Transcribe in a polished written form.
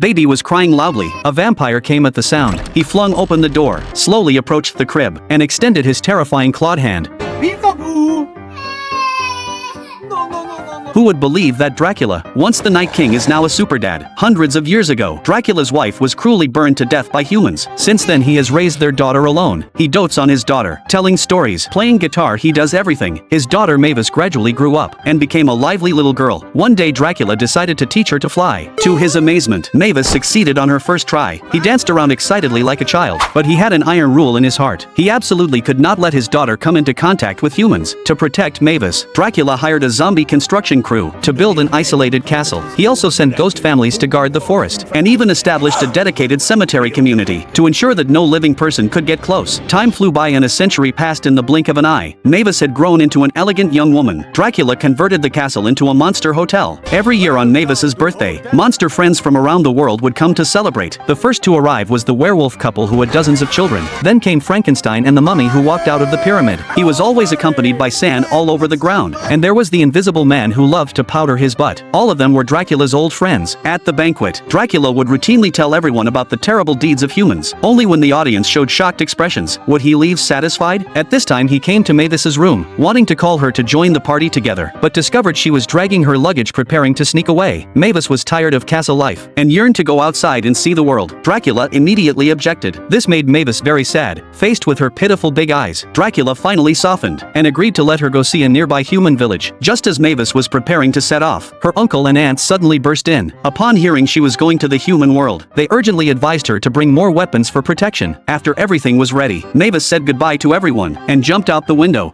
Baby was crying loudly. A vampire came at the sound. He flung open the door, slowly approached the crib, and extended his terrifying clawed hand. Peekaboo! Who would believe that Dracula, once the Night King, is now a superdad? Hundreds of years ago, Dracula's wife was cruelly burned to death by humans. Since then he has raised their daughter alone. He dotes on his daughter, telling stories, playing guitar, he does everything. His daughter Mavis gradually grew up and became a lively little girl. One day Dracula decided to teach her to fly. To his amazement, Mavis succeeded on her first try. He danced around excitedly like a child, but he had an iron rule in his heart. He absolutely could not let his daughter come into contact with humans. To protect Mavis, Dracula hired a zombie construction crew to build an isolated castle. He also sent ghost families to guard the forest, and even established a dedicated cemetery community to ensure that no living person could get close. Time flew by and a century passed in the blink of an eye. Mavis had grown into an elegant young woman. Dracula converted the castle into a monster hotel. Every year on Mavis's birthday, monster friends from around the world would come to celebrate. The first to arrive was the werewolf couple who had dozens of children. Then came Frankenstein and the mummy who walked out of the pyramid. He was always accompanied by sand all over the ground. And there was the invisible man who loved to powder his butt. All of them were Dracula's old friends. At the banquet, Dracula would routinely tell everyone about the terrible deeds of humans. Only when the audience showed shocked expressions would he leave satisfied. At this time he came to Mavis's room, wanting to call her to join the party together, but discovered she was dragging her luggage preparing to sneak away. Mavis was tired of castle life and yearned to go outside and see the world. Dracula immediately objected. This made Mavis very sad. Faced with her pitiful big eyes, Dracula finally softened and agreed to let her go see a nearby human village. Just as Mavis was preparing to set off, her uncle and aunt suddenly burst in. Upon hearing she was going to the human world, they urgently advised her to bring more weapons for protection. After everything was ready, Mavis said goodbye to everyone and jumped out the window.